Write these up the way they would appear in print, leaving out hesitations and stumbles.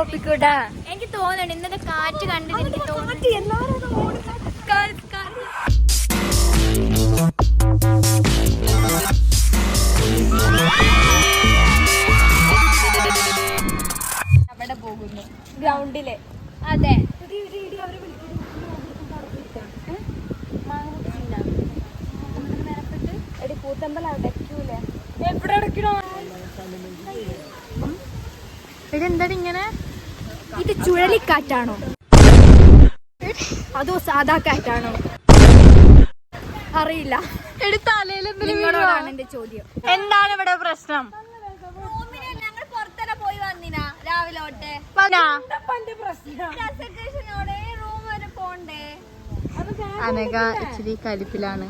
ടോപ്പിക്കൂടാ. എനിക്ക് തോന്നുന്നുണ്ട് ഇന്നത്തെ കാറ്റ് കണ്ടിട്ട് എനിക്ക് അവിടെ പോകുന്നു ഗ്രൗണ്ടില്. അതെ, കൂത്തമ്പല അടയ്ക്കൂലേ? എവിടെ അടയ്ക്കണോ? ഇതെന്താണ് ഇങ്ങനെ? ഇത് ചുഴലിക്കാറ്റാണോ അതോ സാധാ കാറ്റാണോ അറിയില്ല. നിങ്ങളോടാണ് എന്റെ ചോദ്യം. എന്താണ് ഇവിടെ പ്രശ്നം? ഞങ്ങൾ പുറത്തന്നെ പോയി വന്നിനാ രാവിലെ തൊട്ടേ. റൂം വരെ പോണ്ടേ? അനക ഇച്ചിരി കലിപ്പിലാണ്.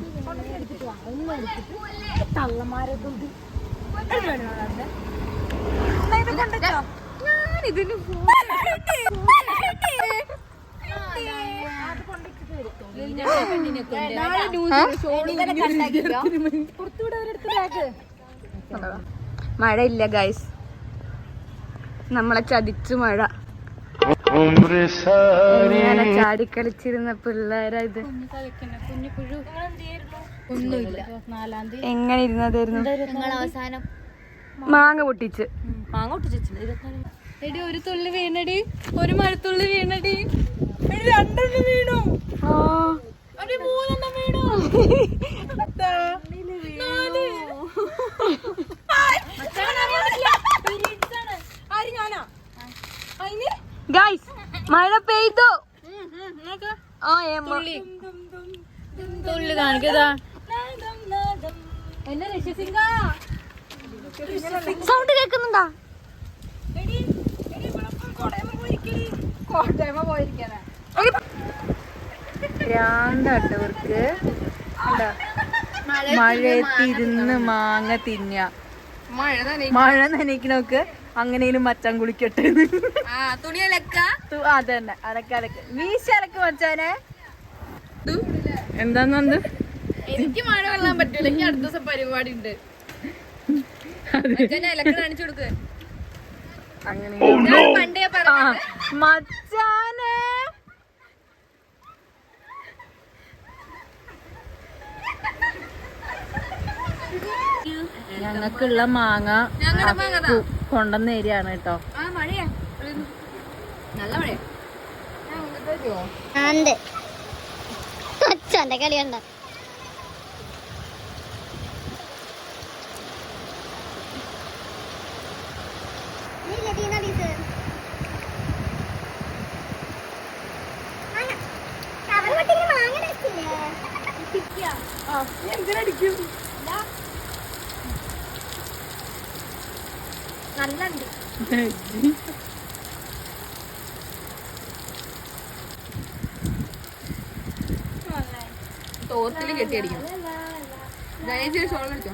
മഴയില്ല ഗൈസ്, നമ്മളെ ചതിച്ചു മഴ. ഇങ്ങനെ ചാടിക്കളിച്ചിരുന്ന പിള്ളേരാ ഇത്. എങ്ങനെ ഇരുന്നതായിരുന്നു? അവസാനം മാങ്ങ പൊട്ടിച്ച് എടി ഒരു തുള്ളി വീണടി, ഒരു മഴത്തുള്ളി വീണടി, രണ്ടെണ്ണം വീണു, മൂന്നെണ്ണം വീണു. ഗൈസ് മഴ പെയ്തു. തുള്ളി കാണിക്കതാ. സൗണ്ട് കേൾക്കുന്നുണ്ടാ? ഭ്രാന്താട്ടവർക്ക് മഴയത്തിരുന്ന് മാങ്ങ തിന്ന. മഴ നനയ്ക്കണോക്ക് അങ്ങനെയും മച്ചാൻ കുളിക്കട്ടെ. അതന്നെ അലക്ക് വീശി അലക്ക് മച്ചാനെ. എന്താന്ന് എനിക്ക് മഴ വെള്ളാൻ പറ്റൂല. എനിക്ക് അടുത്ത ദിവസം പരിപാടി ഉണ്ട്. കാണിച്ചു കൊടുക്ക്. അങ്ങനെ മച്ചാനെ ഞങ്ങൾക്കുള്ള മാങ്ങ കൊണ്ടുവന്ന ഏരിയാണ് കേട്ടോ. നല്ല മഴ അച്ഛന്റെ കളിയുണ്ട. എന്തിനടിക്കും? നല്ലുണ്ട്. തോർത്തില് കെട്ടിയടിക്കണം. ഷോൾ അടിച്ചോ.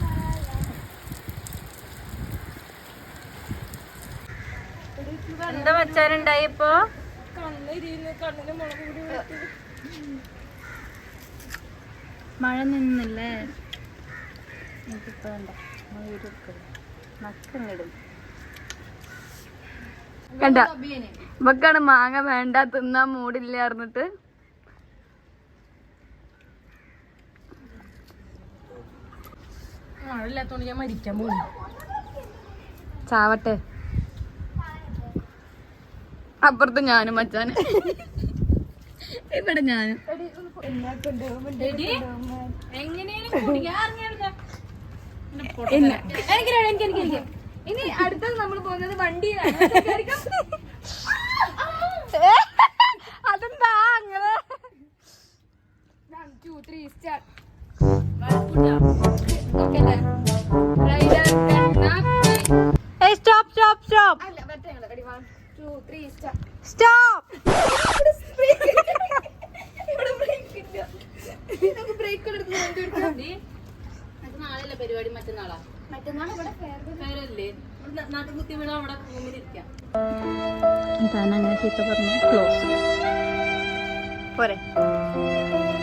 എന്താ വച്ചാലുണ്ടായി ഇപ്പൊ? മഴ നിന്നല്ലേ? കണ്ട ഇവക്കാണ് മാങ്ങ വേണ്ട, തിന്നാൻ മൂടില്ല അറിഞ്ഞിട്ട്. മഴയില്ലാത്തോണ്ട് ഞാൻ മരിക്കാൻ പോകും. ചാവട്ടെ. അപ്പുറത്ത് ഞാനും മച്ചാന്, ഇവിടെ ഞാനും. ഇനി അടുത്തത് നമ്മൾ പോകുന്നത് വണ്ടിയിലാണ്. അതെന്താ അങ്ങനെ? 1 2 3 start. Stop stop stop. 1 2 3 start. Stop. നാളെ പരിപാടി. മറ്റന്നാളാ? മറ്റന്നാൾ ഇവിടെ ഫെയറല്ലേ? നാട്ടുകുത്തി വീണ അവിടെ റൂമിലിരിക്കാം. അങ്ങനെ ചീത്ത പറഞ്ഞു ക്ലോസ് പോരെ.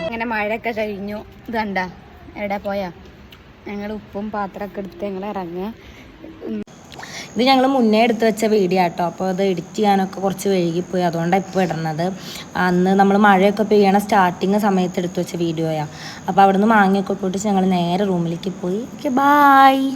അങ്ങനെ മഴയൊക്കെ കഴിഞ്ഞു. ഇതണ്ട എവിടെ പോയാ? ഞങ്ങൾ ഉപ്പും പാത്രമൊക്കെ എടുത്ത് ഞങ്ങൾ ഇറങ്ങുക. ഇത് ഞങ്ങൾ മുന്നേ എടുത്ത് വെച്ച വീഡിയോ ആട്ടോ. അപ്പോൾ അത് എഡിറ്റ് ചെയ്യാനൊക്കെ കുറച്ച് വൈകിപ്പോയി, അതുകൊണ്ടാണ് ഇപ്പോൾ ഇടുന്നത്. അന്ന് നമ്മൾ മഴയൊക്കെ പെയ്യണ സ്റ്റാർട്ടിങ് സമയത്ത് എടുത്ത് വെച്ച വീഡിയോയാണ്. അപ്പോൾ അവിടെ നിന്ന് മാങ്ങയൊക്കെ പോയിട്ട് ഞങ്ങൾ നേരെ റൂമിലേക്ക് പോയി. Okay, bye.